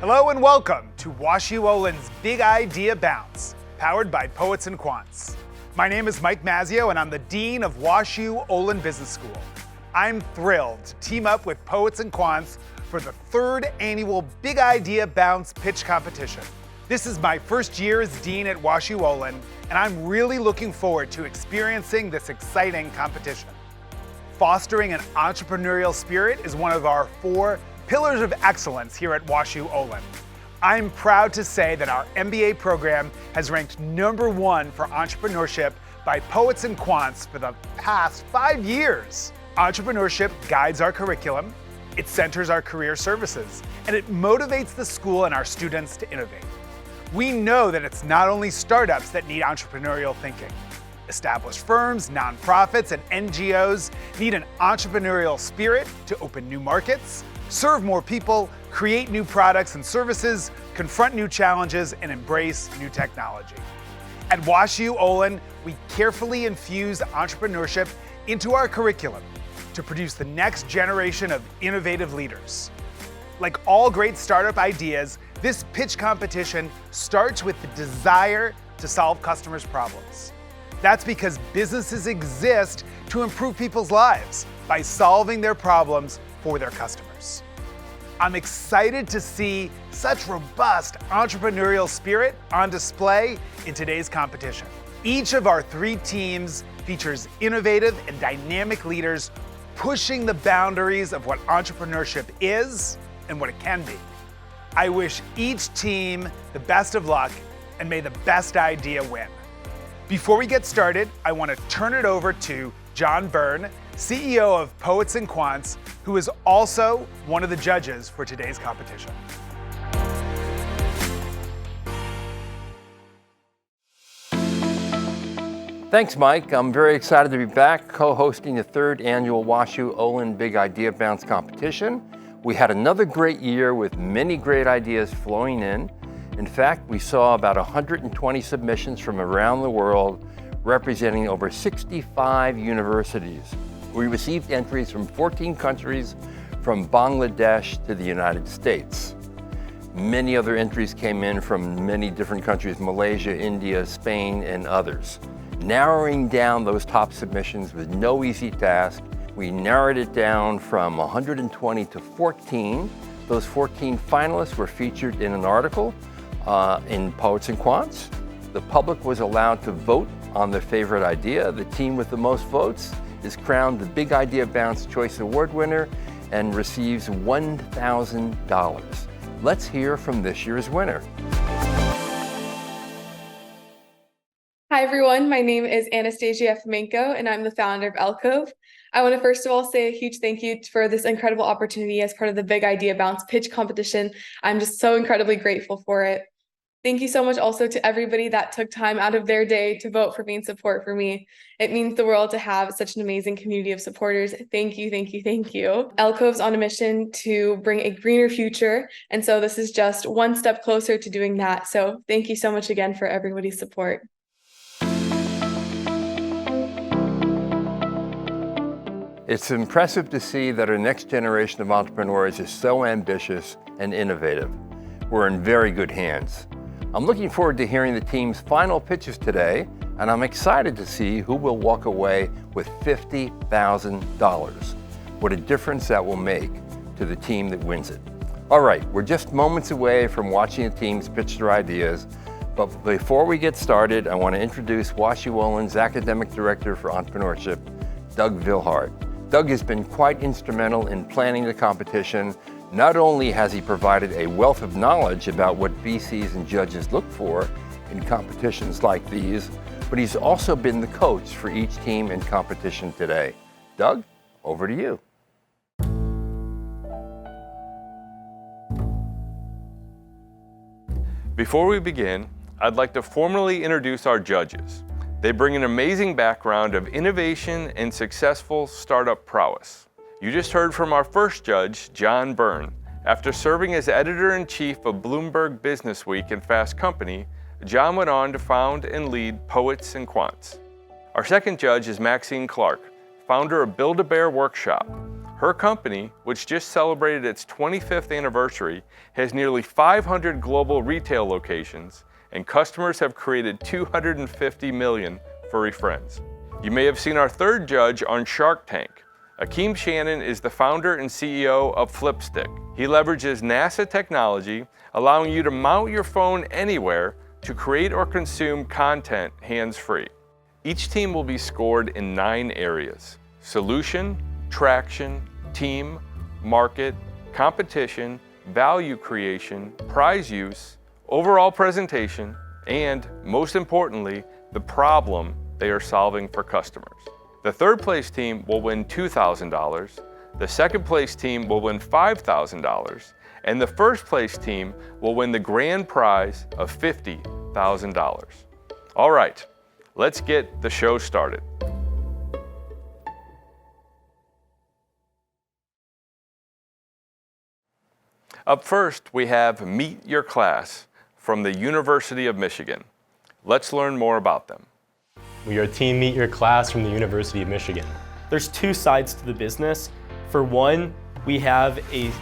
Hello and welcome to WashU Olin's Big IdeaBounce, powered by Poets&Quants. My name is Mike Mazzio and I'm the Dean of WashU Olin Business School. I'm thrilled to team up with Poets&Quants for the third annual Big IdeaBounce pitch competition. This is my first year as Dean at WashU Olin, and I'm really looking forward to experiencing this exciting competition. Fostering an entrepreneurial spirit is one of our 4 pillars of excellence here at WashU Olin. I'm proud to say that our MBA program has ranked #1 for entrepreneurship by Poets&Quants for the past 5 years. Entrepreneurship guides our curriculum, it centers our career services, and it motivates the school and our students to innovate. We know that it's not only startups that need entrepreneurial thinking. Established firms, nonprofits, and NGOs need an entrepreneurial spirit to open new markets, serve more people, create new products and services, confront new challenges, and embrace new technology. At WashU Olin, we carefully infuse entrepreneurship into our curriculum to produce the next generation of innovative leaders. Like all great startup ideas, this pitch competition starts with the desire to solve customers' problems. That's because businesses exist to improve people's lives by solving their problems for their customers. I'm excited to see such robust entrepreneurial spirit on display in today's competition. Each of our 3 teams features innovative and dynamic leaders pushing the boundaries of what entrepreneurship is and what it can be. I wish each team the best of luck and may the best idea win. Before we get started, I want to turn it over to John Byrne, CEO of Poets&Quants, who is also one of the judges for today's competition. Thanks, Mike. I'm very excited to be back co-hosting the 3rd annual WashU Olin Big IdeaBounce competition. We had another great year with many great ideas flowing in. In fact, we saw about 120 submissions from around the world, representing over 65 universities. We received entries from 14 countries, from Bangladesh to the United States. Many other entries came in from many different countries, Malaysia, India, Spain, and others. Narrowing down those top submissions was no easy task. We narrowed it down from 120 to 14. Those 14 finalists were featured in an article in Poets&Quants. The public was allowed to vote on their favorite idea. The team with the most votes is crowned the Big IdeaBounce Choice Award winner and receives $1,000. Let's hear from this year's winner. Hi everyone, my name is Anastasia Fomenko and I'm the founder of Alcove. I want to first of all say a huge thank you for this incredible opportunity as part of the Big IdeaBounce pitch competition. I'm just so incredibly grateful for it. Thank you so much also to everybody that took time out of their day to vote for me and support for me. It means the world to have such an amazing community of supporters. Thank you, thank you, thank you. Alcove's on a mission to bring a greener future, and so this is just one step closer to doing that. So thank you so much again for everybody's support. It's impressive to see that our next generation of entrepreneurs is so ambitious and innovative. We're in very good hands. I'm looking forward to hearing the team's final pitches today, and I'm excited to see who will walk away with $50,000. What a difference that will make to the team that wins it. All right, we're just moments away from watching the teams pitch their ideas, but before we get started, I want to introduce WashU Olin's Academic Director for Entrepreneurship, Doug Vilhart. Doug has been quite instrumental in planning the competition. Not only has he provided a wealth of knowledge about what VCs and judges look for in competitions like these, but he's also been the coach for each team in competition today. Doug, over to you. Before we begin, I'd like to formally introduce our judges. They bring an amazing background of innovation and successful startup prowess. You just heard from our first judge, John Byrne. After serving as editor-in-chief of Bloomberg Businessweek and Fast Company, John went on to found and lead Poets&Quants. Our second judge is Maxine Clark, founder of Build-A-Bear Workshop. Her company, which just celebrated its 25th anniversary, has nearly 500 global retail locations, and customers have created 250 million furry friends. You may have seen our third judge on Shark Tank. Akeem Shannon is the founder and CEO of Flipstick. He leverages NASA technology, allowing you to mount your phone anywhere to create or consume content hands-free. Each team will be scored in 9 areas: solution, traction, team, market, competition, value creation, prize use, overall presentation, and most importantly, the problem they are solving for customers. The third place team will win $2,000, the second place team will win $5,000, and the first place team will win the grand prize of $50,000. All right, let's get the show started. Up first, we have Meet Your Class from the University of Michigan. Let's learn more about them. We are Team Meet Your Class from the University of Michigan. There's 2 sides to the business. For one, we have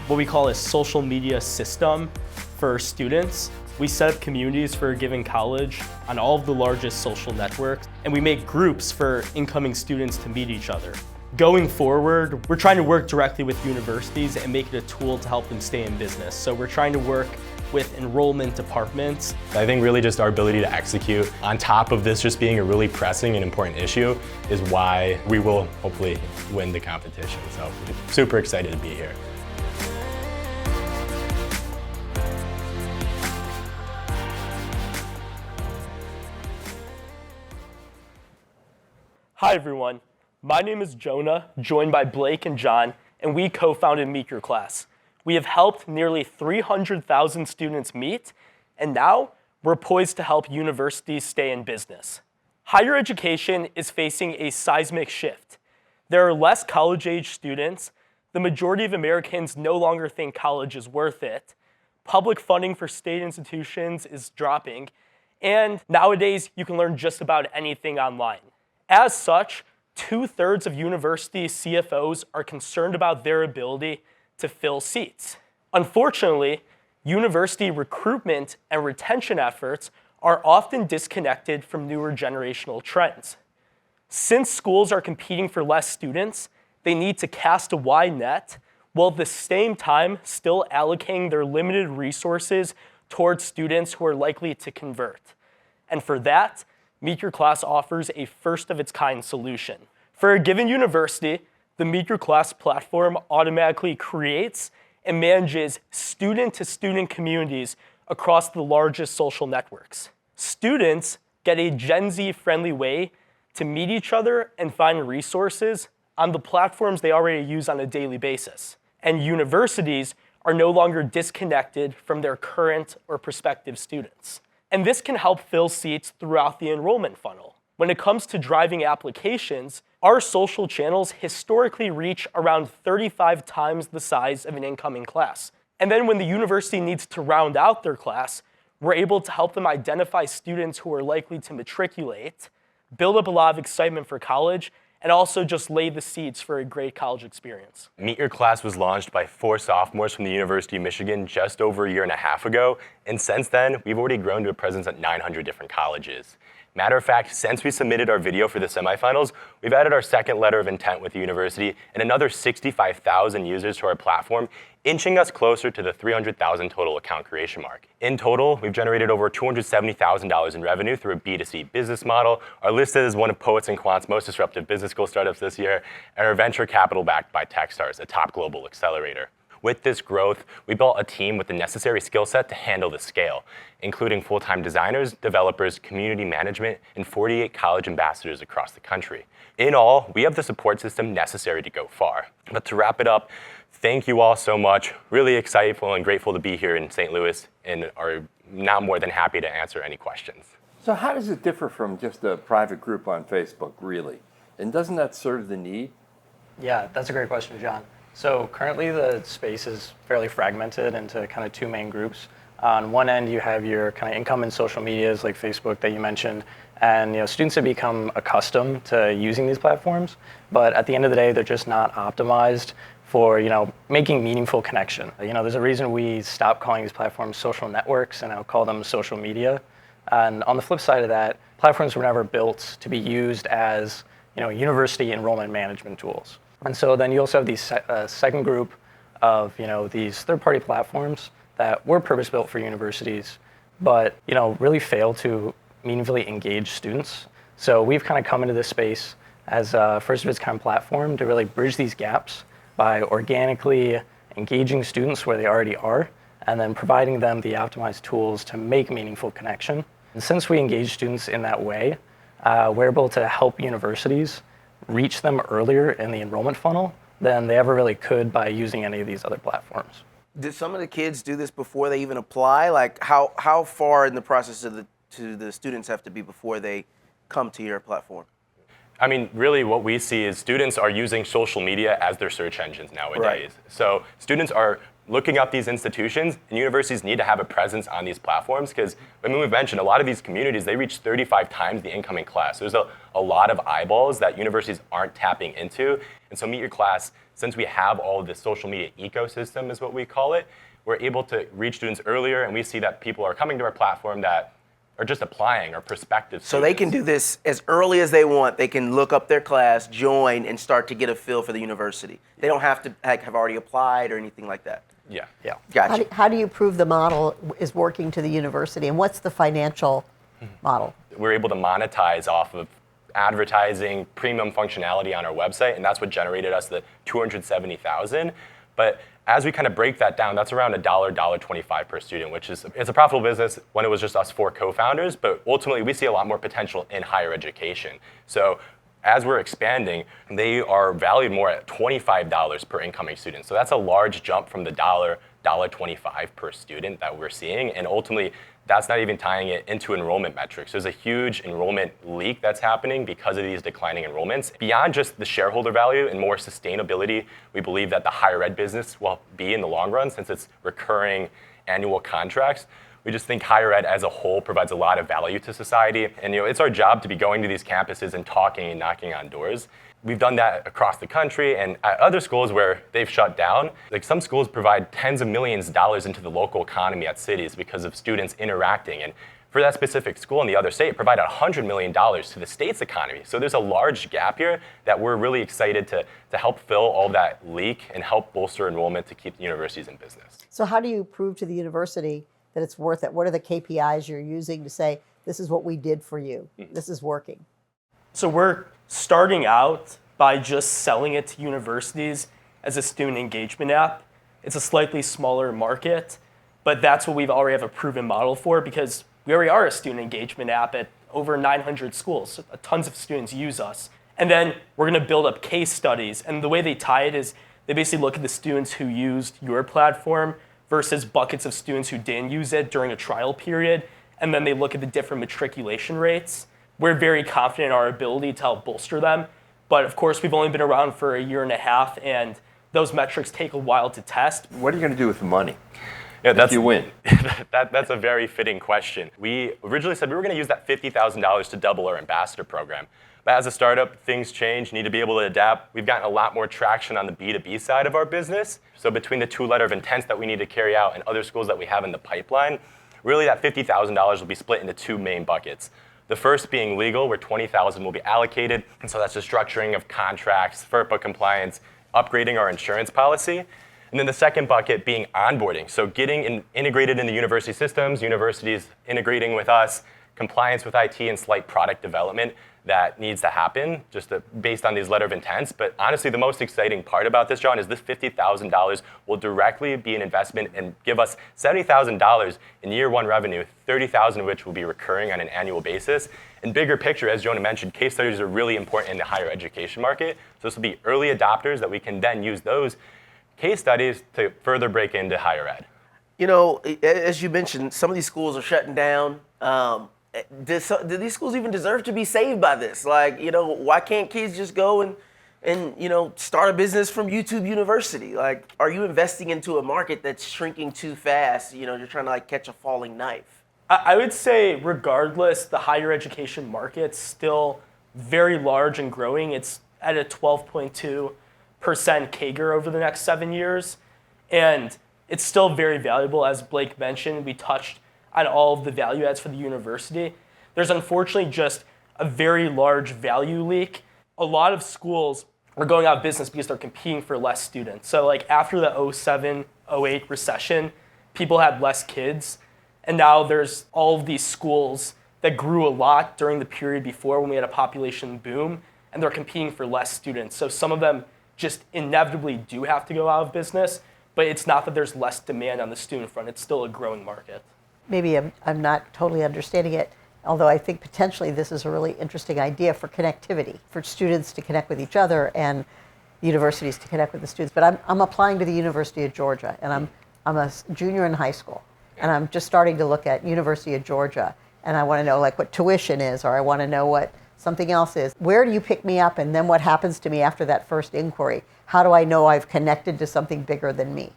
what we call a social media system for students. We set up communities for a given college on all of the largest social networks, and we make groups for incoming students to meet each other. Going forward, we're trying to work directly with universities and make it a tool to help them stay in business. So we're trying to work with enrollment departments. I think really just our ability to execute on top of this just being a really pressing and important issue is why we will hopefully win the competition. So super excited to be here. Hi everyone, my name is Jonah, joined by Blake and John, and we co-founded Meet Your Class. We have helped nearly 300,000 students meet, and now we're poised to help universities stay in business. Higher education is facing a seismic shift. There are less college-age students, the majority of Americans no longer think college is worth it, public funding for state institutions is dropping, and nowadays you can learn just about anything online. As such, 2/3 of university CFOs are concerned about their ability to fill seats. Unfortunately, university recruitment and retention efforts are often disconnected from newer generational trends. Since schools are competing for less students, they need to cast a wide net, while at the same time still allocating their limited resources towards students who are likely to convert. And for that, Meet Your Class offers a first-of-its-kind solution. For a given university, the Meet Your Class platform automatically creates and manages student-to-student communities across the largest social networks. Students get a Gen Z-friendly way to meet each other and find resources on the platforms they already use on a daily basis. And universities are no longer disconnected from their current or prospective students. And this can help fill seats throughout the enrollment funnel. When it comes to driving applications, our social channels historically reach around 35 times the size of an incoming class. And then when the university needs to round out their class, we're able to help them identify students who are likely to matriculate, build up a lot of excitement for college, and also just lay the seeds for a great college experience. Meet Your Class was launched by 4 sophomores from the University of Michigan just over a year and a half ago, and since then, we've already grown to a presence at 900 different colleges. Matter of fact, since we submitted our video for the semifinals, we've added our second letter of intent with the university and another 65,000 users to our platform, inching us closer to the 300,000 total account creation mark. In total, we've generated over $270,000 in revenue through a B2C business model, are listed as one of Poets&Quants' most disruptive business school startups this year, and are venture capital backed by Techstars, a top global accelerator. With this growth, we built a team with the necessary skill set to handle the scale, including full-time designers, developers, community management, and 48 college ambassadors across the country. In all, we have the support system necessary to go far. But to wrap it up, thank you all so much. Really excited and grateful to be here in St. Louis, and are now more than happy to answer any questions. So how does it differ from just a private group on Facebook, really? And doesn't that serve the need? Yeah, that's a great question, John. So currently the space is fairly fragmented into kind of 2 main groups. On one end, you have your kind of incumbent social medias like Facebook that you mentioned, And students have become accustomed to using these platforms, but at the end of the day, they're just not optimized for making meaningful connection. There's a reason we stopped calling these platforms social networks and now call them social media. And on the flip side of that, platforms were never built to be used as university enrollment management tools. And so then you also have these second group of these third-party platforms that were purpose-built for universities, but really fail to meaningfully engage students. So we've kind of come into this space as a first of its kind platform to really bridge these gaps by organically engaging students where they already are, and then providing them the optimized tools to make meaningful connection. And since we engage students in that way, we're able to help universities reach them earlier in the enrollment funnel than they ever really could by using any of these other platforms. Did some of the kids do this before they even apply? Like how far in the process do the students have to be before they come to your platform? I mean, really what we see is students are using social media as their search engines nowadays. Right. So students are looking up these institutions, and universities need to have a presence on these platforms because, we've mentioned, a lot of these communities, they reach 35 times the incoming class. There's a lot of eyeballs that universities aren't tapping into. And so Meet Your Class, since we have all of this social media ecosystem is what we call it, we're able to reach students earlier, and we see that people are coming to our platform that are just applying or prospective So they can do this as early as they want. They can look up their class, join, and start to get a feel for the university. They don't have to have already applied or anything like that. Yeah. Gotcha. How do you prove the model is working to the university, and what's the financial model? We're able to monetize off of advertising, premium functionality on our website, and that's what generated us the $270,000. But as we kind of break that down, that's around $1.25 per student, which is it's a profitable business when it was just us 4 co-founders, but ultimately we see a lot more potential in higher education. So as we're expanding, they are valued more at $25 per incoming student. So that's a large jump from the $1.25 per student that we're seeing, and ultimately that's not even tying it into enrollment metrics. There's a huge enrollment leak that's happening because of these declining enrollments. Beyond just the shareholder value and more sustainability, we believe that the higher ed business will be in the long run since it's recurring annual contracts. We just think higher ed as a whole provides a lot of value to society. And it's our job to be going to these campuses and talking and knocking on doors. We've done that across the country, and at other schools where they've shut down, like some schools provide tens of millions of dollars into the local economy at cities because of students interacting. And for that specific school in the other state, it provided $100 million to the state's economy. So there's a large gap here that we're really excited to help fill all that leak and help bolster enrollment to keep the universities in business. So how do you prove to the university that it's worth it? What are the KPIs you're using to say, this is what we did for you, this is working? So we're starting out by just selling it to universities as a student engagement app. It's a slightly smaller market, but that's what we've already have a proven model for because we already are a student engagement app at over 900 schools. So tons of students use us. And then we're going to build up case studies. And the way they tie it is they basically look at the students who used your platform versus buckets of students who didn't use it during a trial period. And then they look at the different matriculation rates. We're very confident in our ability to help bolster them. But of course, we've only been around for a year and a half, and those metrics take a while to test. What are you going to do with the money? Yeah, if you win? That's a very fitting question. We originally said we were going to use that $50,000 to double our ambassador program. But as a startup, things change, need to be able to adapt. We've gotten a lot more traction on the B2B side of our business. So between the 2 letter of intents that we need to carry out and other schools that we have in the pipeline, really that $50,000 will be split into 2 main buckets. The first being legal, where $20,000 will be allocated. And so that's the structuring of contracts, FERPA compliance, upgrading our insurance policy. And then the second bucket being onboarding. So getting integrated in the university systems, universities integrating with us, compliance with IT, and slight product development that needs to happen based on these letter of intents. But honestly, the most exciting part about this, John, is this $50,000 will directly be an investment and give us $70,000 in year 1 revenue, $30,000 of which will be recurring on an annual basis. And bigger picture, as Jonah mentioned, case studies are really important in the higher education market. So this will be early adopters that we can then use those case studies to further break into higher ed. As you mentioned, some of these schools are shutting down. Do these schools even deserve to be saved by this? Like, why can't kids just go and start a business from YouTube University? Like, are you investing into a market that's shrinking too fast? You're trying to catch a falling knife. I would say regardless, the higher education market's still very large and growing. It's at a 12.2% CAGR over the next 7 years. And it's still very valuable. As Blake mentioned, we touched on all of the value adds for the university. There's unfortunately just a very large value leak. A lot of schools are going out of business because they're competing for less students. So like after the 07, 08 recession, people had less kids. And now there's all of these schools that grew a lot during the period before when we had a population boom, and they're competing for less students. So some of them just inevitably do have to go out of business, but it's not that there's less demand on the student front. It's still a growing market. Maybe I'm not totally understanding it, although I think potentially this is a really interesting idea for connectivity, for students to connect with each other and universities to connect with the students. But I'm applying to the University of Georgia, and I'm a junior in high school, and I'm just starting to look at University of Georgia, and I want to know like what tuition is, or I want to know what something else is. Where do you pick me up, and then what happens to me after that first inquiry? How do I know I've connected to something bigger than me?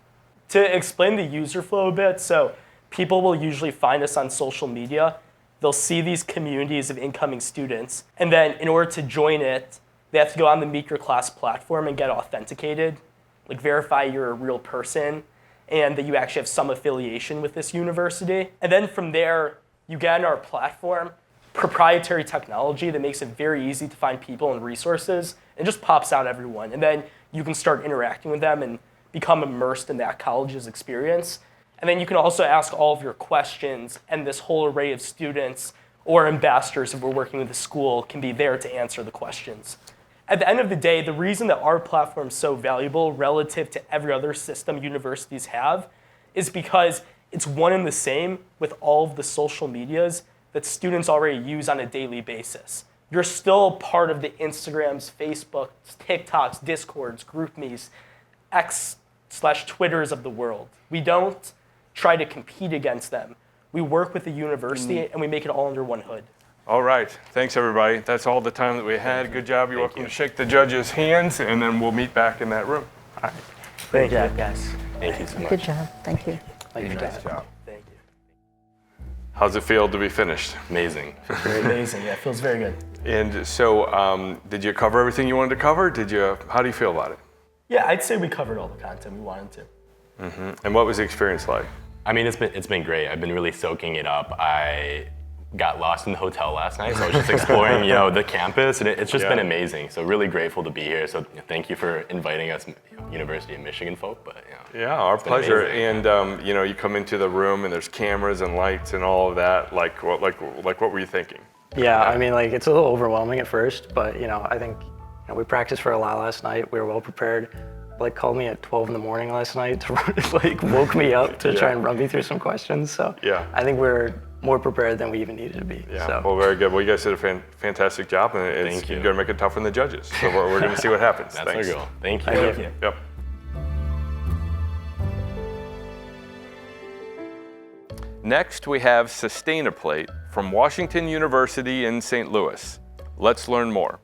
To explain the user flow a bit, so people will usually find us on social media. They'll see these communities of incoming students, and then in order to join it, they have to go on the Meet Your Class platform and get authenticated, like verify you're a real person and that you actually have some affiliation with this university. And then from there, you get on our platform, proprietary technology that makes it very easy to find people and resources, and just pops out everyone. And then you can start interacting with them and become immersed in that college's experience. And then you can also ask all of your questions, and this whole array of students or ambassadors, if we're working with the school, can be there to answer the questions. At the end of the day, the reason that our platform is so valuable relative to every other system universities have is because it's one and the same with all of the social medias that students already use on a daily basis. You're still part of the Instagrams, Facebooks, TikToks, Discords, GroupMe's, X/Twitters of the world. We don't try to compete against them. We work with the university and we make it all under one hood. All right, thanks everybody. That's all the time that we had. Good job. You're welcome to shake the judges' hands, and then we'll meet back in that room. All right. Thank you. guys. Thank you so much. Good job. Thank you. Thank you. Nice job. Thank you. How's it feel to be finished? Amazing. Very amazing. Yeah, it feels very good. And so, did you cover everything you wanted to cover? How do you feel about it? Yeah, I'd say we covered all the content we wanted to. And what was the experience like? I mean, it's been great. I've been really soaking it up. I got lost in the hotel last night, so I was just exploring, the campus, and it's just been amazing. So really grateful to be here. So thank you for inviting us, University of Michigan folk. But yeah, our pleasure. amazing. And you come into the room and there's cameras and lights and all of that. Like what were you thinking? Yeah, I mean, like it's a little overwhelming at first, but I think we practiced for a lot last night. We were well prepared. Blake called me at 12 in the morning last night to woke me up to try and run me through some questions. So I think we're more prepared than we even needed to be. Yeah, so. well, very good. Well, you guys did a fantastic job, and you're going to make it tough on the judges. So we're going to see what happens. That's Thanks. our goal. Thank you. Thank you. Yep. Next, we have Sustaina Plate from Washington University in St. Louis. Let's learn more.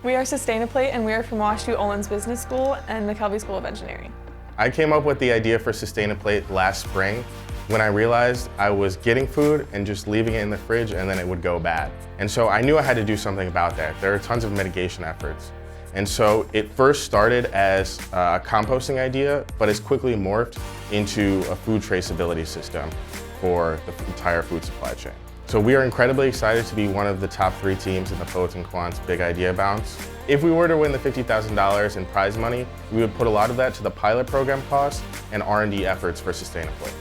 We are Sustaina Plate, and we are from WashU Olin's Business School and the Kelby School of Engineering. I came up with the idea for Sustaina Plate last spring when I realized I was getting food and just leaving it in the fridge and then it would go bad. And so I knew I had to do something about that. There are tons of mitigation efforts. And so it first started as a composting idea, but it's quickly morphed into a food traceability system for the entire food supply chain. So we are incredibly excited to be one of the top 3 teams in the Poets&Quants Big IdeaBounce. If we were to win the $50,000 in prize money, we would put a lot of that to the pilot program costs and R&D efforts for Sustaina Plate.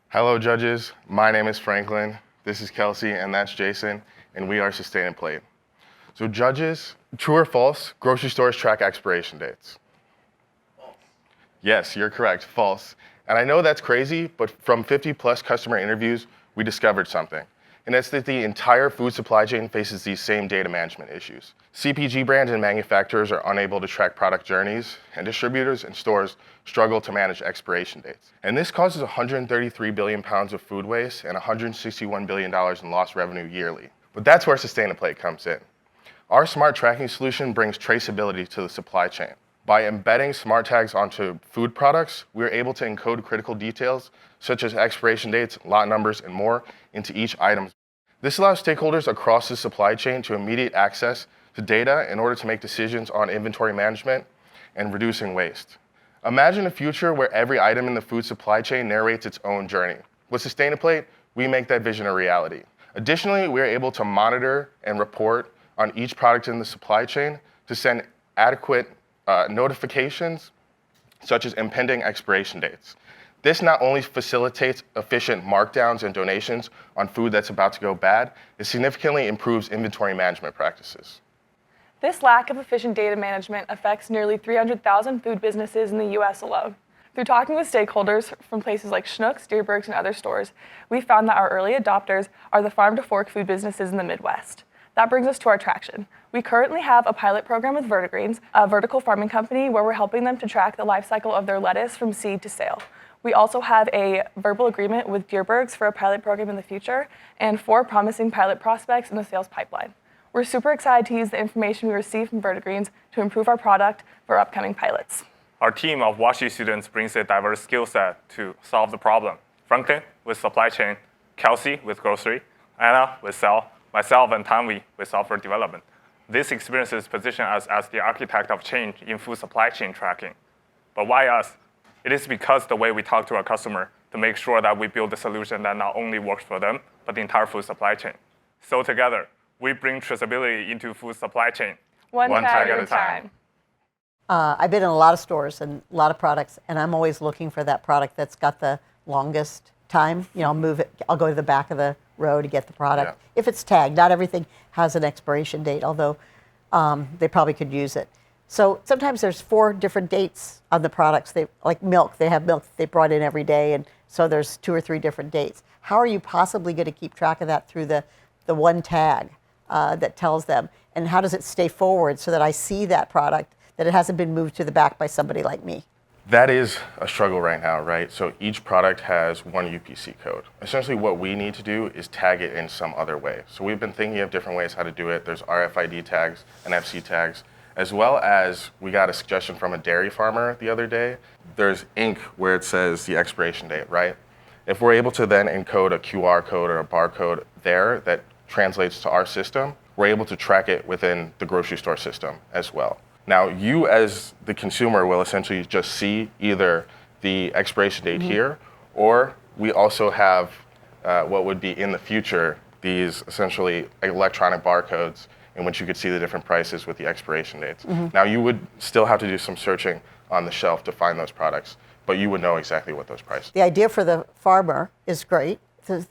Hello judges, my name is Franklin, this is Kelsey, and that's Jason, and we are Sustaina Plate. So judges, true or false, grocery stores track expiration dates? False. Yes, you're correct, false. And I know that's crazy, but from 50+ customer interviews, we discovered something. And that's that the entire food supply chain faces these same data management issues. CPG brands and manufacturers are unable to track product journeys, and distributors and stores struggle to manage expiration dates. And this causes 133 billion pounds of food waste and $161 billion in lost revenue yearly. But that's where Sustaina Plate comes in. Our smart tracking solution brings traceability to the supply chain. By embedding smart tags onto food products, we're able to encode critical details such as expiration dates, lot numbers, and more into each item. This allows stakeholders across the supply chain to immediate access to data in order to make decisions on inventory management and reducing waste. Imagine a future where every item in the food supply chain narrates its own journey. With Sustaina Plate, we make that vision a reality. Additionally, we're able to monitor and report on each product in the supply chain to send adequate notifications, such as impending expiration dates. This not only facilitates efficient markdowns and donations on food that's about to go bad, it significantly improves inventory management practices. This lack of efficient data management affects nearly 300,000 food businesses in the U.S. alone. Through talking with stakeholders from places like Schnucks, Dierbergs, and other stores, we found that our early adopters are the farm-to-fork food businesses in the Midwest. That brings us to our traction. We currently have a pilot program with Vertigreens, a vertical farming company where we're helping them to track the life cycle of their lettuce from seed to sale. We also have a verbal agreement with Dierbergs for a pilot program in the future and 4 promising pilot prospects in the sales pipeline. We're super excited to use the information we receive from Vertigreens to improve our product for upcoming pilots. Our team of WashU students brings a diverse skill set to solve the problem. Franklin with supply chain, Kelsey with grocery, Anna with sales, myself and Tanvi with software development. These experiences position us as the architect of change in food supply chain tracking. But why us? It is because the way we talk to our customer to make sure that we build a solution that not only works for them, but the entire food supply chain. So together, we bring traceability into food supply chain. One tag at a time. I've been in a lot of stores and a lot of products, and I'm always looking for that product that's got the longest time. You know, I'll move it. I'll go to the back of the row to get the product. Yeah. If it's tagged, not everything has an expiration date, although they probably could use it. So sometimes there's 4 different dates on the products. Like milk, they have milk they brought in every day, and so there's 2 or 3 different dates. How are you possibly going to keep track of that through the one tag that tells them? And how does it stay forward so that I see that product, that it hasn't been moved to the back by somebody like me? That is a struggle right now, right? So each product has one UPC code. Essentially what we need to do is tag it in some other way. So we've been thinking of different ways how to do it. There's RFID tags, NFC tags, as well as we got a suggestion from a dairy farmer the other day. There's ink where it says the expiration date, right? If we're able to then encode a QR code or a barcode there that translates to our system, we're able to track it within the grocery store system as well. Now, you as the consumer will essentially just see either the expiration date here, or we also have what would be in the future, these essentially electronic barcodes in which you could see the different prices with the expiration dates. Now, you would still have to do some searching on the shelf to find those products, but you would know exactly what those prices are. The idea for the farmer is great.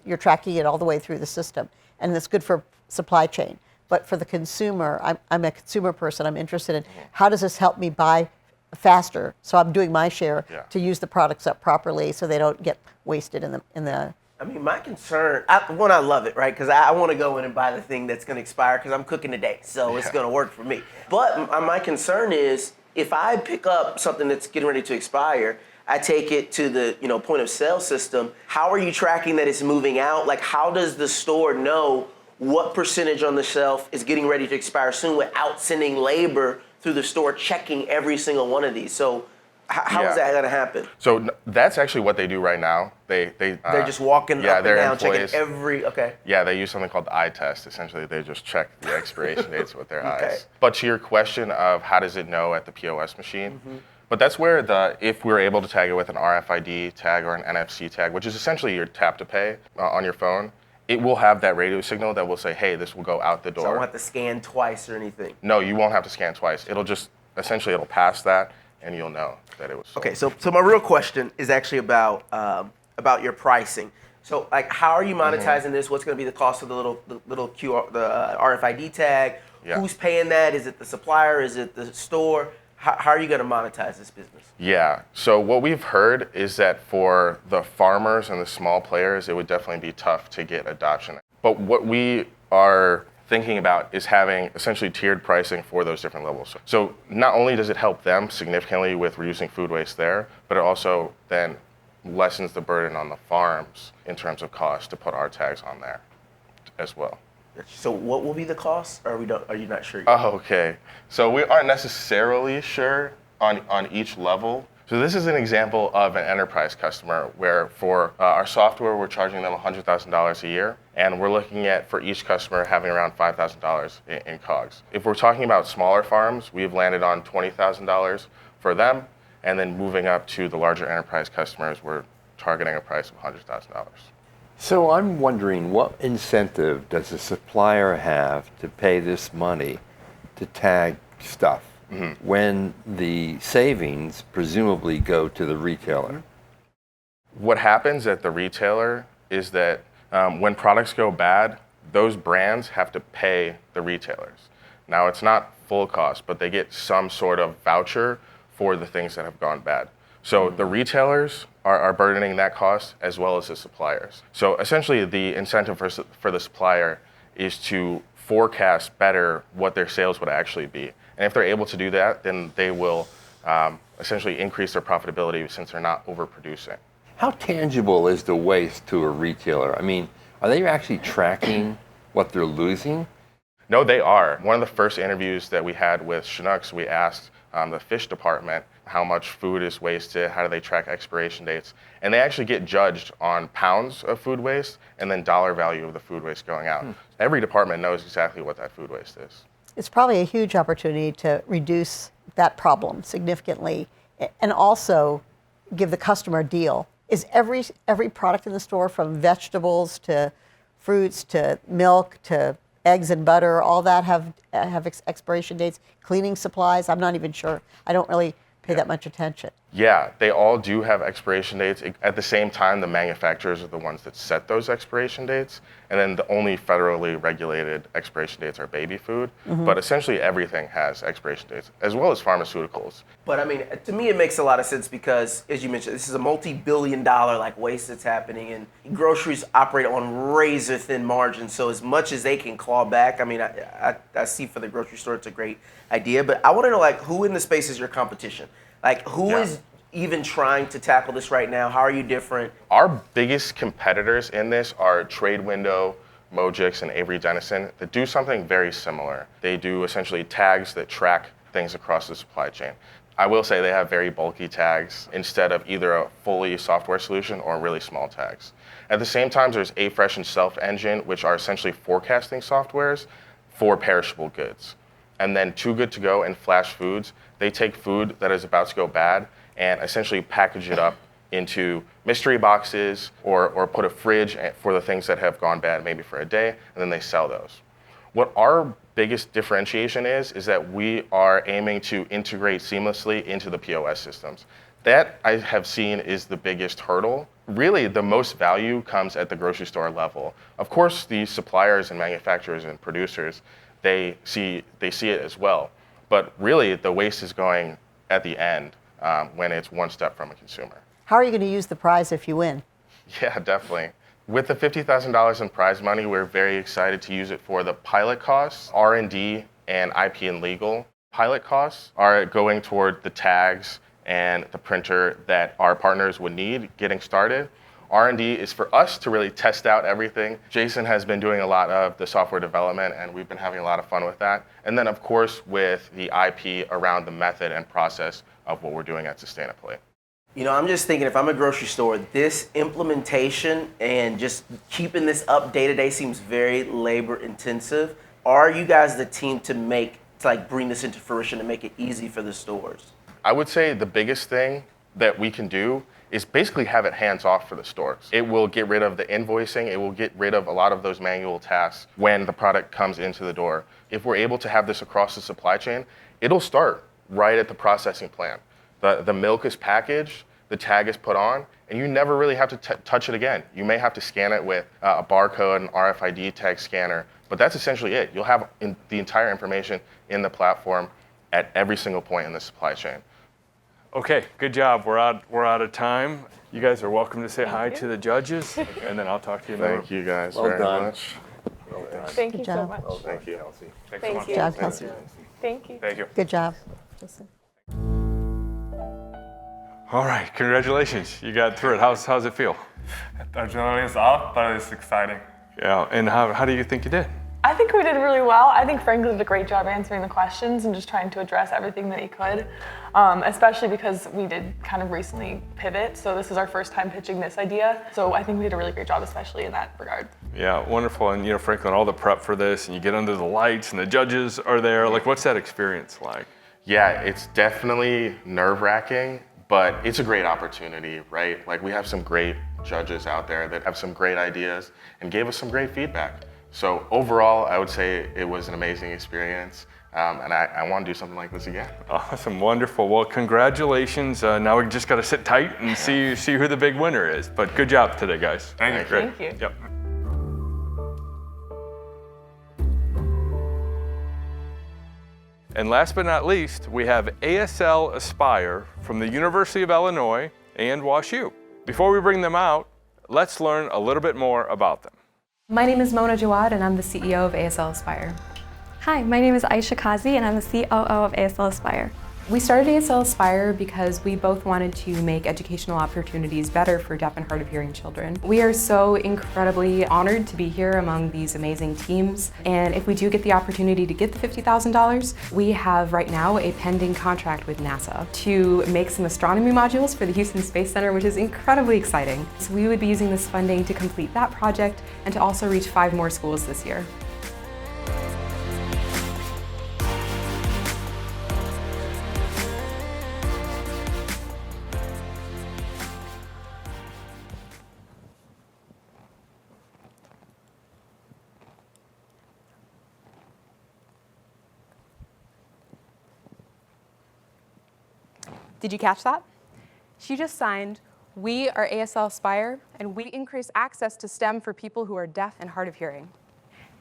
You're tracking it all the way through the system, and it's good for supply chain. But for the consumer, I'm a consumer person. I'm interested in how does this help me buy faster? So I'm doing my share to use the products up properly so they don't get wasted in the. I mean, my concern, I love it, right? Because I want to go in and buy the thing that's going to expire because I'm cooking today, so it's going to work for me. But my concern is if I pick up something that's getting ready to expire, I take it to the point of sale system. How are you tracking that it's moving out? Like, how does the store know what percentage on the shelf is getting ready to expire soon without sending labor through the store checking every single one of these? So how is that going to happen? So that's actually what they do right now. They're just walking up and down, checking every, Yeah, they use something called the eye test. Essentially, they just check the expiration dates with their eyes. But to your question of how does it know at the POS machine, but that's where if we're able to tag it with an RFID tag or an NFC tag, which is essentially your tap to pay on your phone, it will have that radio signal that will say, hey, this will go out the door. So I don't have to scan twice or anything? No, you won't have to scan twice. It'll just, essentially it'll pass that and you'll know that it was sold. Okay, so my real question is actually about your pricing. So like, how are you monetizing this? What's going to be the cost of the little QR, the RFID tag? Yeah. Who's paying that? Is it the supplier? Is it the store? How are you going to monetize this business? Yeah, so what we've heard is that for the farmers and the small players, it would definitely be tough to get adoption. But what we are thinking about is having essentially tiered pricing for those different levels. So not only does it help them significantly with reducing food waste there, but it also then lessens the burden on the farms in terms of cost to put our tags on there as well. So what will be the cost? Or are you not sure yet? Oh, okay. So we aren't necessarily sure on each level. So this is an example of an enterprise customer where for our software, we're charging them $100,000 a year. And we're looking at, for each customer, having around $5,000 in COGS. If we're talking about smaller farms, we've landed on $20,000 for them. And then moving up to the larger enterprise customers, we're targeting a price of $100,000. So I'm wondering, what incentive does a supplier have to pay this money to tag stuff when the savings presumably go to the retailer? What happens at the retailer is that when products go bad, those brands have to pay the retailers. Now, it's not full cost, but they get some sort of voucher for the things that have gone bad. So the retailers are burdening that cost as well as the suppliers. So essentially the incentive for the supplier is to forecast better what their sales would actually be. And if they're able to do that, then they will essentially increase their profitability since they're not overproducing. How tangible is the waste to a retailer? I mean, are they actually tracking what they're losing? No, they are. One of the first interviews that we had with Chinooks, we asked the fish department how much food is wasted, how do they track expiration dates, and they actually get judged on pounds of food waste and then dollar value of the food waste going out. Every department knows exactly what that food waste is. It's probably a huge opportunity to reduce that problem significantly and also give the customer a deal. Is every product in the store, from vegetables to fruits to milk to eggs and butter, all that have expiration dates? Cleaning supplies, I'm not even sure. I don't really pay that much attention. Yeah, they all do have expiration dates. At the same time, the manufacturers are the ones that set those expiration dates. And then the only federally regulated expiration dates are baby food. But essentially everything has expiration dates, as well as pharmaceuticals. But I mean, to me, it makes a lot of sense because, as you mentioned, this is a multi-billion-dollar like waste that's happening, and groceries operate on razor-thin margins. So as much as they can claw back, I mean, I see for the grocery store, it's a great idea. But I want to know, like, who in the space is your competition? Like, who is even trying to tackle this right now? How are you different? Our biggest competitors in this are Trade Window, Mojix, and Avery Dennison that do something very similar. They do essentially tags that track things across the supply chain. I will say they have very bulky tags instead of either a fully software solution or really small tags. At the same time, there's AFresh and Self Engine, which are essentially forecasting softwares for perishable goods. And then Too Good To Go and Flash Foods, they take food that is about to go bad and essentially package it up into mystery boxes or put a fridge for the things that have gone bad maybe for a day, and then they sell those. What our biggest differentiation is that we are aiming to integrate seamlessly into the POS systems. That I have seen is the biggest hurdle. Really, the most value comes at the grocery store level. Of course, the suppliers and manufacturers and producers, they see it as well. But really, the waste is going at the end when it's one step from a consumer. How are you going to use the prize if you win? Yeah, definitely. With the $50,000 in prize money, we're very excited to use it for the pilot costs, R&D, and IP and legal. Pilot costs are going toward the tags and the printer that our partners would need getting started. R&D is for us to really test out everything. Jason has been doing a lot of the software development, and we've been having a lot of fun with that. And then, of course, with the IP around the method and process of what we're doing at Sustaina Plate. You know, I'm just thinking, if I'm a grocery store, this implementation and just keeping this up day to day seems very labor intensive. Are you guys the team to bring this into fruition and make it easy for the stores? I would say the biggest thing that we can do is basically have it hands off for the stores. It will get rid of the invoicing. It will get rid of a lot of those manual tasks when the product comes into the door. If we're able to have this across the supply chain, it'll start right at the processing plant. The milk is packaged, the tag is put on, and you never really have to touch it again. You may have to scan it with a barcode, an RFID tag scanner, but that's essentially it. You'll have the entire information in the platform at every single point in the supply chain. Okay, good job. We're out of time. You guys are welcome to say hi to the judges, and then I'll talk to you. Thank you guys Well very done. much. Thank you Good so job. much. Thank you. Thanks Thank so much. you. Good job, Kelsey. Thank you. Thank you. Good job. Jason. All right, congratulations. You got through it. How's it feel? Adrenaline's up, but it's exciting. Yeah, and how do you think you did? I think we did really well. I think Franklin did a great job answering the questions and just trying to address everything that he could, especially because we did kind of recently pivot. So this is our first time pitching this idea. So I think we did a really great job, especially in that regard. Yeah, wonderful. And Franklin, all the prep for this, and you get under the lights and the judges are there. Like, what's that experience like? Yeah, it's definitely nerve-wracking, but it's a great opportunity, right? Like, we have some great judges out there that have some great ideas and gave us some great feedback. So overall, I would say it was an amazing experience, and I want to do something like this again. Awesome, wonderful. Well, congratulations. Now we just got to sit tight and see who the big winner is. But good job today, guys. Thank you. Great. Thank you. Yep. And last but not least, we have ASL Aspire from the University of Illinois and WashU. Before we bring them out, let's learn a little bit more about them. My name is Mona Jawad, and I'm the CEO of ASL Aspire. Hi, my name is Aisha Kazi, and I'm the COO of ASL Aspire. We started ASL Aspire because we both wanted to make educational opportunities better for deaf and hard of hearing children. We are so incredibly honored to be here among these amazing teams, and if we do get the opportunity to get the $50,000, we have right now a pending contract with NASA to make some astronomy modules for the Houston Space Center, which is incredibly exciting. So we would be using this funding to complete that project and to also reach 5 more schools this year. Did you catch that? She just signed, "We are ASL Aspire, and we increase access to STEM for people who are deaf and hard of hearing."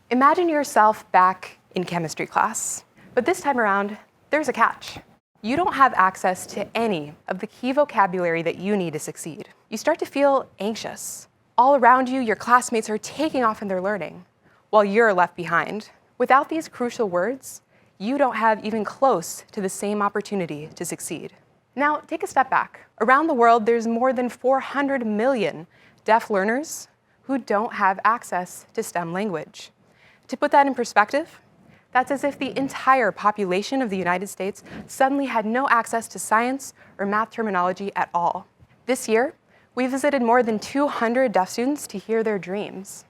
Imagine yourself back in chemistry class, but this time around, there's a catch. You don't have access to any of the key vocabulary that you need to succeed. You start to feel anxious. All around you, your classmates are taking off in their learning, while you're left behind. Without these crucial words, you don't have even close to the same opportunity to succeed. Now, take a step back. Around the world, there's more than 400 million deaf learners who don't have access to STEM language. To put that in perspective, that's as if the entire population of the United States suddenly had no access to science or math terminology at all. This year, we visited more than 200 deaf students to hear their dreams.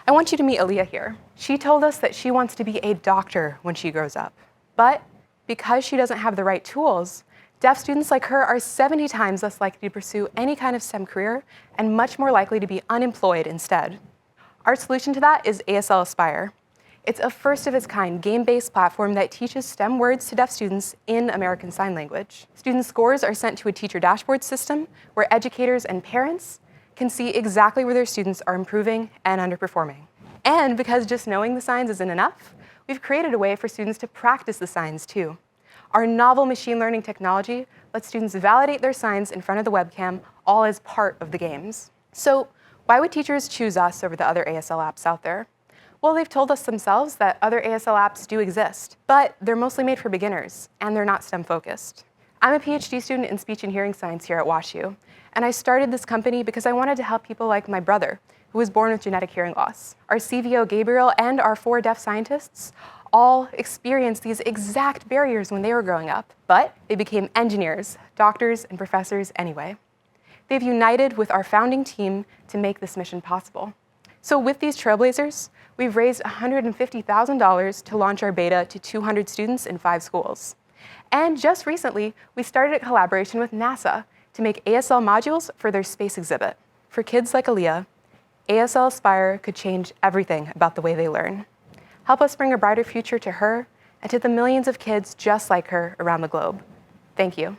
I want you to meet Aaliyah here. She told us that she wants to be a doctor when she grows up. But because she doesn't have the right tools, deaf students like her are 70 times less likely to pursue any kind of STEM career and much more likely to be unemployed instead. Our solution to that is ASL Aspire. It's a first-of-its-kind game-based platform that teaches STEM words to deaf students in American Sign Language. Student scores are sent to a teacher dashboard system where educators and parents can see exactly where their students are improving and underperforming. And because just knowing the signs isn't enough, we've created a way for students to practice the signs too. Our novel machine learning technology lets students validate their signs in front of the webcam, all as part of the games. So why would teachers choose us over the other ASL apps out there? Well, they've told us themselves that other ASL apps do exist, but they're mostly made for beginners, and they're not STEM focused. I'm a PhD student in speech and hearing science here at WashU, and I started this company because I wanted to help people like my brother, who was born with genetic hearing loss. Our CVO, Gabriel, and our 4 deaf scientists all experienced these exact barriers when they were growing up, but they became engineers, doctors, and professors anyway. They've united with our founding team to make this mission possible. So with these trailblazers, we've raised $150,000 to launch our beta to 200 students in 5 schools. And just recently, we started a collaboration with NASA to make ASL modules for their space exhibit. For kids like Aaliyah, ASL Aspire could change everything about the way they learn. Help us bring a brighter future to her and to the millions of kids just like her around the globe. Thank you.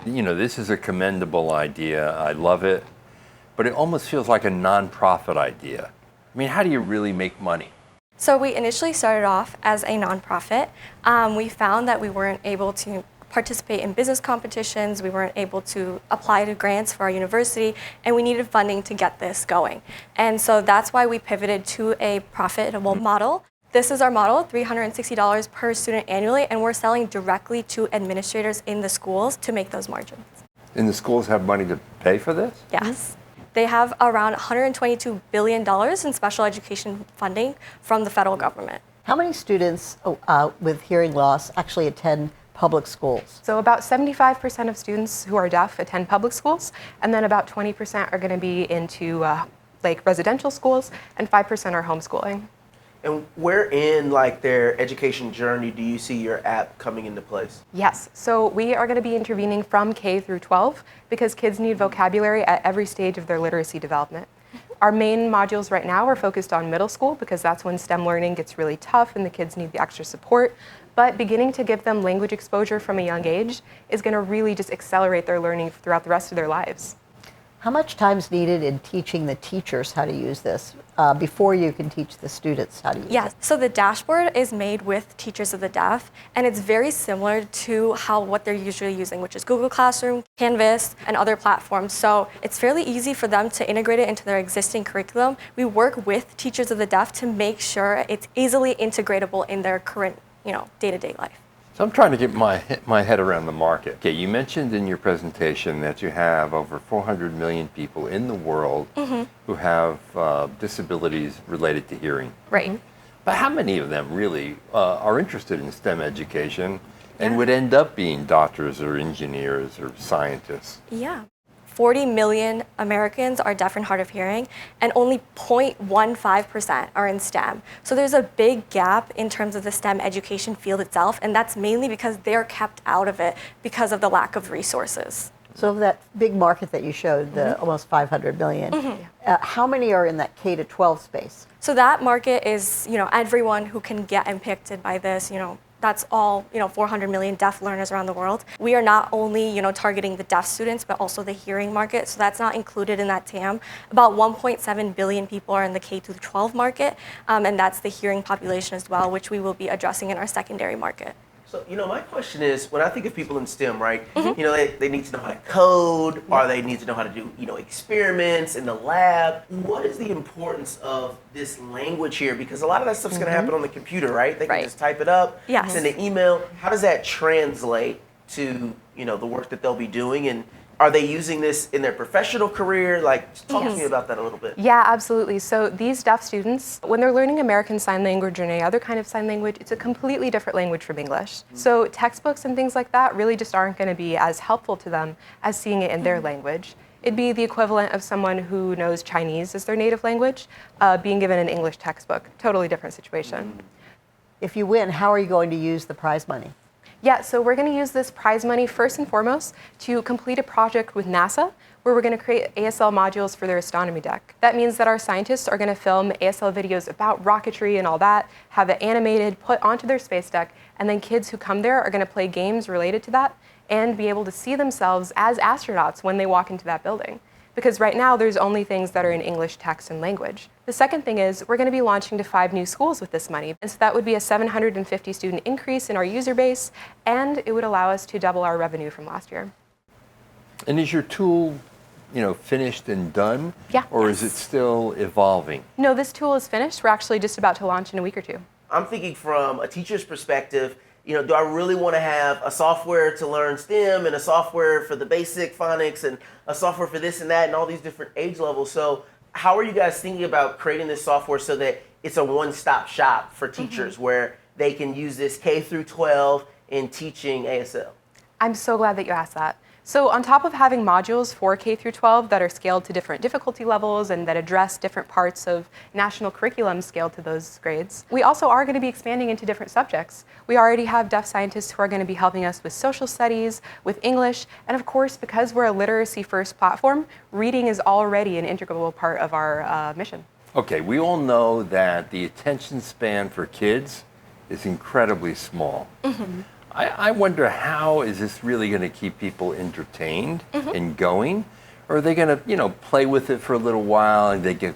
This is a commendable idea. I love it, but it almost feels like a nonprofit idea. I mean, how do you really make money? So we initially started off as a nonprofit. We found that we weren't able to participate in business competitions, we weren't able to apply to grants for our university, and we needed funding to get this going. And so that's why we pivoted to a profitable model. This is our model, $360 per student annually, and we're selling directly to administrators in the schools to make those margins. And the schools have money to pay for this? Yes. They have around $122 billion in special education funding from the federal government. How many students with hearing loss actually attend public schools? So about 75% of students who are deaf attend public schools, and then about 20% are going to be into like residential schools, and 5% are homeschooling. And where in like their education journey do you see your app coming into place? Yes, so we are going to be intervening from K through 12 because kids need vocabulary at every stage of their literacy development. Our main modules right now are focused on middle school because that's when STEM learning gets really tough and the kids need the extra support. But beginning to give them language exposure from a young age is going to really just accelerate their learning throughout the rest of their lives. How much time is needed in teaching the teachers how to use this before you can teach the students how to use it? Yes, so the dashboard is made with Teachers of the Deaf, and it's very similar to what they're usually using, which is Google Classroom, Canvas, and other platforms. So it's fairly easy for them to integrate it into their existing curriculum. We work with Teachers of the Deaf to make sure it's easily integratable in their current, day-to-day life. So I'm trying to get my head around the market. Okay, you mentioned in your presentation that you have over 400 million people in the world who have disabilities related to hearing. Right. But how many of them really are interested in STEM education and would end up being doctors or engineers or scientists? Yeah. 40 million Americans are deaf and hard of hearing, and only 0.15% are in STEM. So there's a big gap in terms of the STEM education field itself, and that's mainly because they're kept out of it because of the lack of resources. So of that big market that you showed, the almost 500 million, how many are in that K to 12 space? So that market is, everyone who can get impacted by this, that's all, 400 million deaf learners around the world. We are not only, targeting the deaf students, but also the hearing market. So that's not included in that TAM. About 1.7 billion people are in the K through 12 market, and that's the hearing population as well, which we will be addressing in our secondary market. So, my question is, when I think of people in STEM, right, they need to know how to code, or they need to know how to do, experiments in the lab. What is the importance of this language here? Because a lot of that stuff's going to happen on the computer, right? They can just type it up, send an email. How does that translate to, the work that they'll be doing? And are they using this in their professional career? Talk to me about that a little bit. Yeah, absolutely. So these deaf students, when they're learning American Sign Language or any other kind of sign language, it's a completely different language from English. So textbooks and things like that really just aren't going to be as helpful to them as seeing it in their language. It'd be the equivalent of someone who knows Chinese as their native language being given an English textbook. Totally different situation. If you win, how are you going to use the prize money? Yeah, so we're going to use this prize money first and foremost to complete a project with NASA where we're going to create ASL modules for their astronomy deck. That means that our scientists are going to film ASL videos about rocketry and all that, have it animated, put onto their space deck, and then kids who come there are going to play games related to that and be able to see themselves as astronauts when they walk into that building. Because right now there's only things that are in English text and language. The second thing is we're going to be launching to 5 new schools with this money. And so that would be a 750 student increase in our user base, and it would allow us to double our revenue from last year. And is your tool, finished and done? Yeah. Or is it still evolving? No, this tool is finished. We're actually just about to launch in a week or two. I'm thinking from a teacher's perspective, do I really want to have a software to learn STEM and a software for the basic phonics and a software for this and that and all these different age levels? So how are you guys thinking about creating this software so that it's a one-stop shop for teachers where they can use this K through 12 in teaching ASL? I'm so glad that you asked that. So on top of having modules for K through 12 that are scaled to different difficulty levels and that address different parts of national curriculum scaled to those grades, we also are going to be expanding into different subjects. We already have deaf scientists who are going to be helping us with social studies, with English, and of course, because we're a literacy-first platform, reading is already an integral part of our mission. Okay, we all know that the attention span for kids is incredibly small. I wonder, how is this really going to keep people entertained and going? Or are they going to, play with it for a little while and they get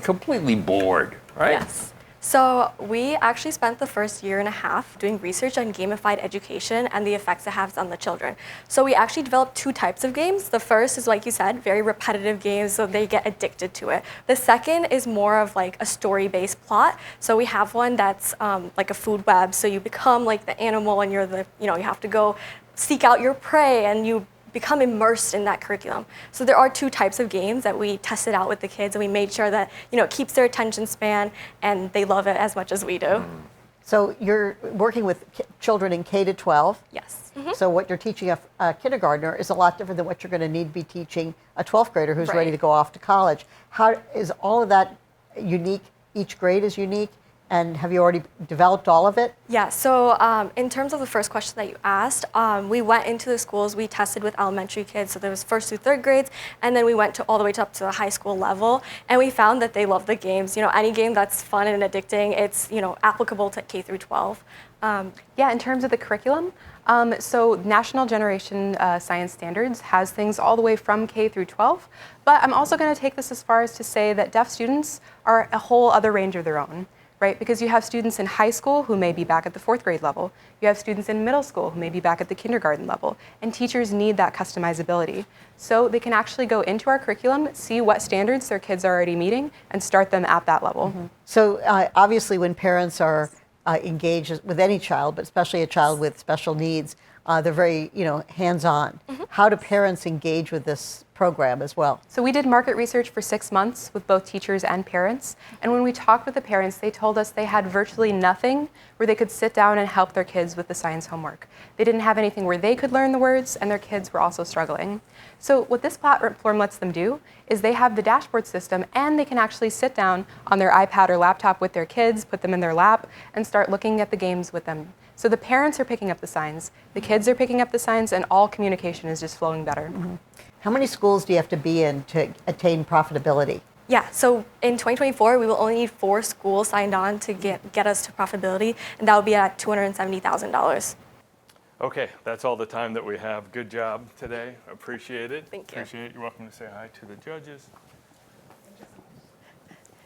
completely bored, right? Yes. So we actually spent the first year and a half doing research on gamified education and the effects it has on the children. So we actually developed 2 types of games. The first is, like you said, very repetitive games, so they get addicted to it. The second is more of like a story-based plot. So we have one that's like a food web. So you become like the animal and you're the, you have to go seek out your prey and you become immersed in that curriculum. So there are 2 types of games that we tested out with the kids, and we made sure that it keeps their attention span and they love it as much as we do. So you're working with children in K to 12. Yes. So what you're teaching a kindergartner is a lot different than what you're going to need to be teaching a 12th grader who's ready to go off to college. How is all of that unique? Each grade is unique. And have you already developed all of it? Yeah, so in terms of the first question that you asked, we went into the schools, we tested with elementary kids, so there was 1st through 3rd grades, and then we went all the way up to the high school level, and we found that they love the games. Any game that's fun and addicting, it's applicable to K through 12. Yeah, in terms of the curriculum, so National Generation Science Standards has things all the way from K through 12, but I'm also going to take this as far as to say that deaf students are a whole other range of their own. Right? Because you have students in high school who may be back at the 4th grade level. You have students in middle school who may be back at the kindergarten level. And teachers need that customizability. So they can actually go into our curriculum, see what standards their kids are already meeting, and start them at that level. So obviously when parents are engaged with any child, but especially a child with special needs, they're very hands-on. How do parents engage with this program as well? So we did market research for 6 months with both teachers and parents. And when we talked with the parents, they told us they had virtually nothing where they could sit down and help their kids with the science homework. They didn't have anything where they could learn the words, and their kids were also struggling. So what this platform lets them do is they have the dashboard system, and they can actually sit down on their iPad or laptop with their kids, put them in their lap, and start looking at the games with them. So the parents are picking up the signs, the kids are picking up the signs, and all communication is just flowing better. How many schools do you have to be in to attain profitability? Yeah, so in 2024, we will only need 4 schools signed on to get us to profitability, and that would be at $270,000. Okay, that's all the time that we have. Good job today. Appreciate it. Thank you. Appreciate it. You're welcome to say hi to the judges.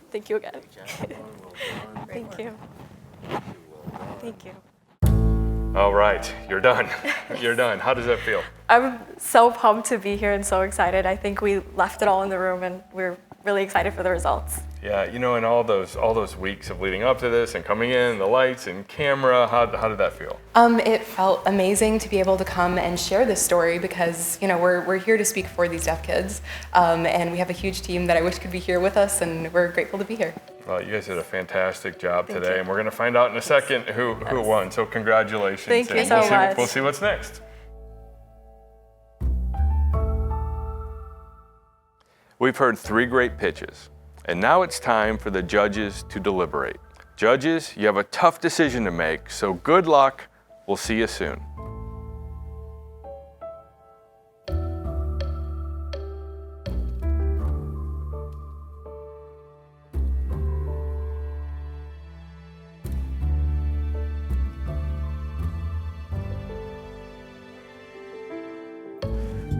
Thank you again. Thank you. Thank you. All right, you're done. You're done. How does that feel? I'm so pumped to be here and so excited. I think we left it all in the room, and we're really excited for the results. Yeah, in all those weeks of leading up to this and coming in, the lights and camera, how did that feel? It felt amazing to be able to come and share this story because we're here to speak for these deaf kids, and we have a huge team that I wish could be here with us, and we're grateful to be here. Well, you guys did a fantastic job today, and we're going to find out in a second who won. So congratulations. Thank you so much. We'll see what's next. We've heard 3 great pitches, and now it's time for the judges to deliberate. Judges, you have a tough decision to make, so good luck. We'll see you soon.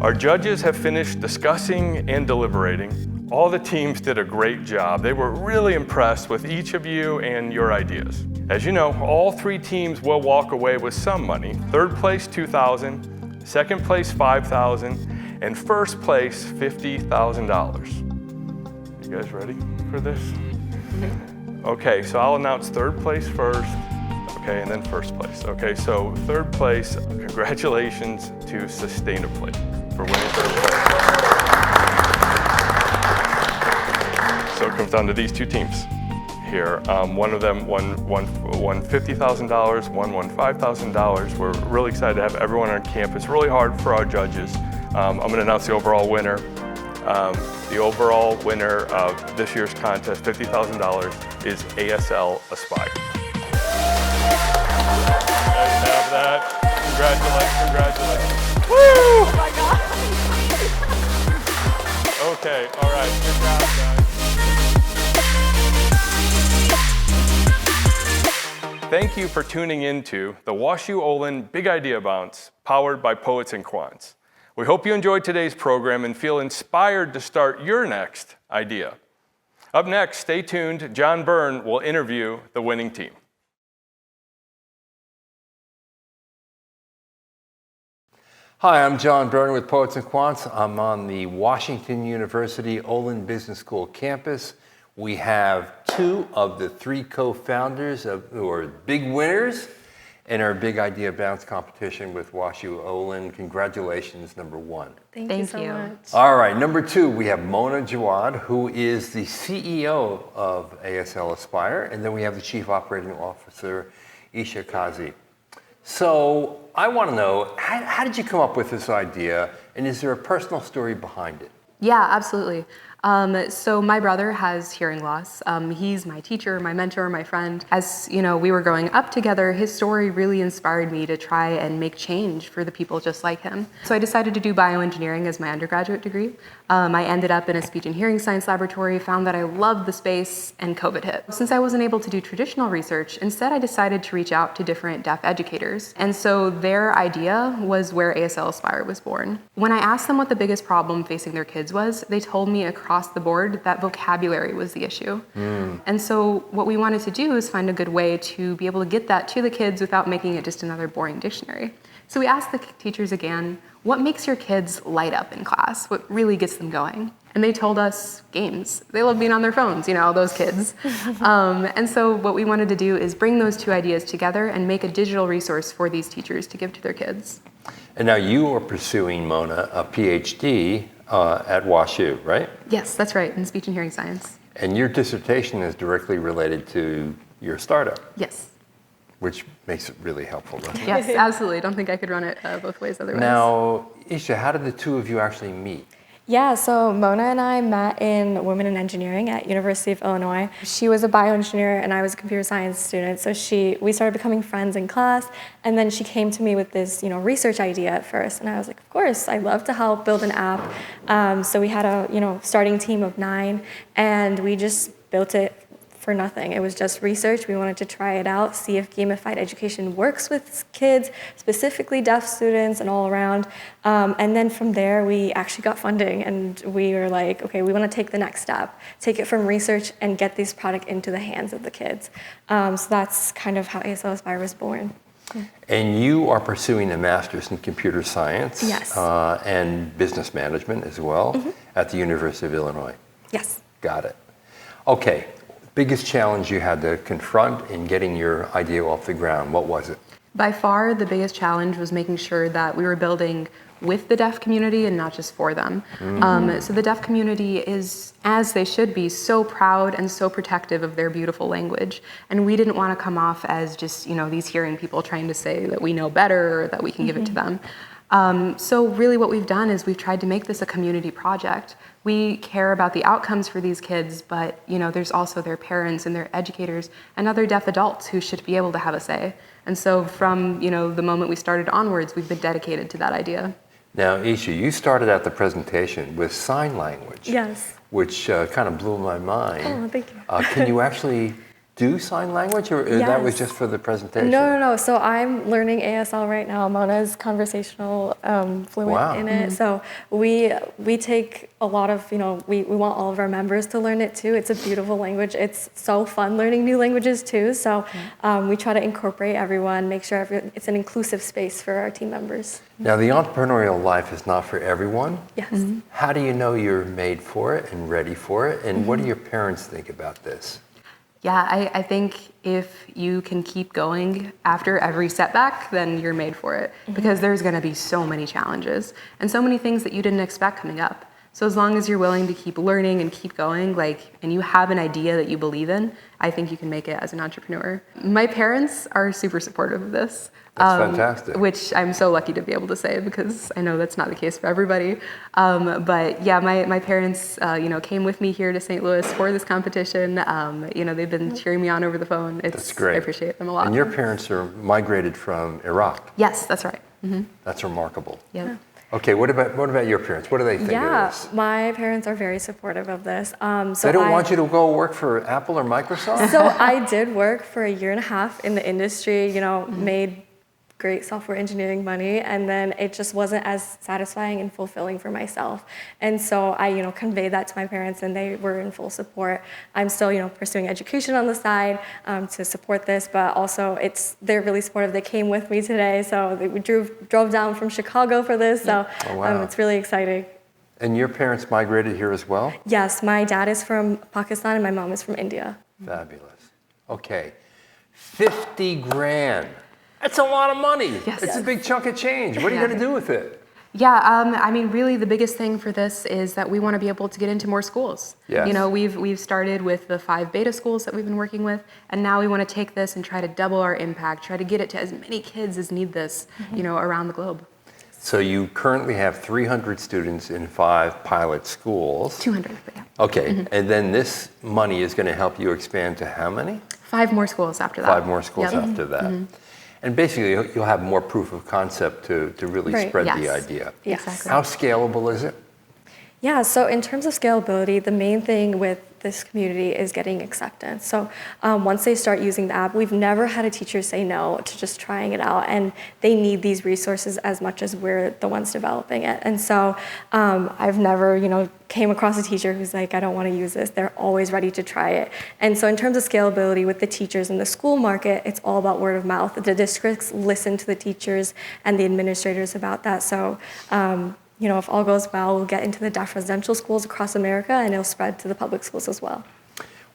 Our judges have finished discussing and deliberating. All the teams did a great job. They were really impressed with each of you and your ideas. As you know, all 3 teams will walk away with some money. 3rd place, $2,000, 2nd place, $5,000, and 1st place, $50,000. You guys ready for this? Okay, so I'll announce 3rd place first. Okay, and then 1st place. Okay, so 3rd place, congratulations to Sustaina Plate for winning 3rd place. So it comes down to these 2 teams here. One of them won $50,000, one won $5,000. We're really excited to have everyone on campus. Really hard for our judges. I'm going to announce the overall winner. The overall winner of this year's contest, $50,000, is ASL Aspire. Have that. Congratulations. Woo! Oh my God. Okay, all right. Good job, guys. Thank you for tuning into the WashU Olin Big Idea Bounce, powered by Poets&Quants. We hope you enjoyed today's program and feel inspired to start your next idea. Up next, stay tuned. John Byrne will interview the winning team. Hi, I'm John Byrne with Poets&Quants. I'm on the Washington University Olin Business School campus. We have 2 of the 3 co-founders who are big winners. in our Big Idea Bounce competition with WashU Olin. Congratulations, number 1. Thank you so much. All right, number 2, we have Mona Jawad, who is the CEO of ASL Aspire, and then we have the Chief Operating Officer, Isha Kazi. So I want to know, how did you come up with this idea, and is there a personal story behind it? Yeah, absolutely. So my brother has hearing loss. He's my teacher, my mentor, my friend. As you know, we were growing up together, his story really inspired me to try and make change for the people just like him. So I decided to do bioengineering as my undergraduate degree. I ended up in a speech and hearing science laboratory, found that I loved the space, and COVID hit. Since I wasn't able to do traditional research, instead I decided to reach out to different deaf educators. And so their idea was where ASL Aspire was born. When I asked them what the biggest problem facing their kids was, they told me across the board that vocabulary was the issue. And so what we wanted to do is find a good way to be able to get that to the kids without making it just another boring dictionary. So we asked the teachers again, what makes your kids light up in class? What really gets them going? And they told us games. They love being on their phones, you know, those kids. And so what we wanted to do is bring those two ideas together and make a digital resource for these teachers to give to their kids. And now you are pursuing, Mona, a PhD at WashU, right? Yes, that's right, in speech and hearing science. And your dissertation is directly related to your startup. Yes. Which makes it really helpful, doesn't it? Yes, absolutely. I don't think I could run it both ways otherwise. Now, Isha, how did the two of you actually meet? Yeah, so Mona and I met in Women in Engineering at University of Illinois. She was a bioengineer and I was a computer science student. So we started becoming friends in class, and then she came to me with this, research idea at first, and I was like, of course, I'd love to help build an app. So we had a starting team of 9, and we just built it for nothing. It was just research. We wanted to try it out, see if gamified education works with kids, specifically deaf students and all around. And then from there, we actually got funding, and we were like, okay, we want to take the next step, take it from research and get this product into the hands of the kids. So that's kind of how ASL Aspire was born. And you are pursuing a master's in computer science. Yes. And business management as well at the University of Illinois. Yes. Got it. Okay. Biggest challenge you had to confront in getting your idea off the ground, what was it? By far, the biggest challenge was making sure that we were building with the deaf community and not just for them. So the deaf community is, as they should be, so proud and so protective of their beautiful language. And we didn't want to come off as just, these hearing people trying to say that we know better or that we can give it to them. So really what we've done is we've tried to make this a community project. We care about the outcomes for these kids, but there's also their parents and their educators and other deaf adults who should be able to have a say. And so from the moment we started onwards, we've been dedicated to that idea. Now, Isha, you started out the presentation with sign language. Yes. Which kind of blew my mind. Oh, thank you. Can you actually do sign language, or that was just for the presentation? No. So I'm learning ASL right now. Mona's conversational fluent in it. So we take a lot of, we want all of our members to learn it too. It's a beautiful language. It's so fun learning new languages too. So we try to incorporate everyone, make sure it's an inclusive space for our team members. Now, the entrepreneurial life is not for everyone. Yes. How do you know you're made for it and ready for it? And what do your parents think about this? Yeah, I think if you can keep going after every setback, then you're made for it, because there's going to be so many challenges and so many things that you didn't expect coming up. So as long as you're willing to keep learning and keep going, and you have an idea that you believe in, I think you can make it as an entrepreneur. My parents are super supportive of this. That's fantastic. Which I'm so lucky to be able to say, because I know that's not the case for everybody. But yeah, my parents, came with me here to St. Louis for this competition. They've been cheering me on over the phone. That's great. I appreciate them a lot. And your parents are migrated from Iraq. Yes, that's right. That's remarkable. Yeah. Okay, what about your parents? What do they think of this? My parents are very supportive of this. So they don't want you to go work for Apple or Microsoft? So I did work for 1.5 years in the industry, made great software engineering money, and then it just wasn't as satisfying and fulfilling for myself. And so I, conveyed that to my parents, and they were in full support. I'm still, pursuing education on the side to support this, but also they're really supportive. They came with me today, so we drove down from Chicago for this, so it's really exciting. And your parents migrated here as well? Yes, my dad is from Pakistan and my mom is from India. Fabulous. Okay, 50 grand. That's a lot of money. Yes. It's a big chunk of change. What are you going to do with it? Yeah, I mean, really the biggest thing for this is that we want to be able to get into more schools. Yes. You know, we've started with the 5 beta schools that we've been working with, and now we want to take this and try to double our impact, try to get it to as many kids as need this, you know, around the globe. So you currently have 300 students in 5 pilot schools. 200, but yeah. Okay, and then this money is going to help you expand to how many? 5 more schools after that. 5 more schools Yep. after that. And basically, you'll have more proof of concept to really Right. spread the Yes. idea. Yes. Exactly. How scalable is it? Yeah, so in terms of scalability, the main thing with this community is getting acceptance. So once they start using the app, we've never had a teacher say no to just trying it out, and they need these resources as much as we're the ones developing it. And so I've never, came across a teacher who's like, I don't want to use this. They're always ready to try it. And so in terms of scalability with the teachers in the school market, it's all about word of mouth. The districts listen to the teachers and the administrators about that. So if all goes well, we'll get into the deaf residential schools across America, and it'll spread to the public schools as well.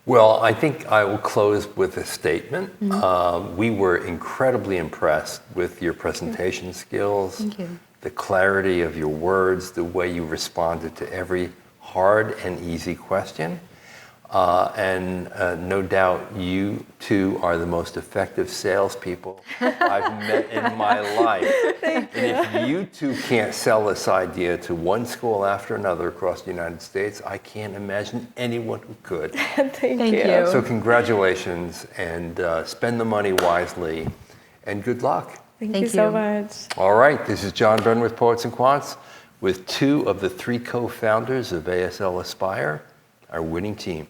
Well, I think I will close with a statement. We were incredibly impressed with your presentation skills, Thank you. the clarity of your words, the way you responded to every hard and easy question. And no doubt you two are the most effective salespeople I've met in my life. And if you two can't sell this idea to one school after another across the United States, I can't imagine anyone who could. Thank you. So congratulations, and spend the money wisely, and good luck. Thank you so much. All right, this is John Brennan with Poets&Quants with 2 of the 3 co-founders of ASL Aspire, our winning team.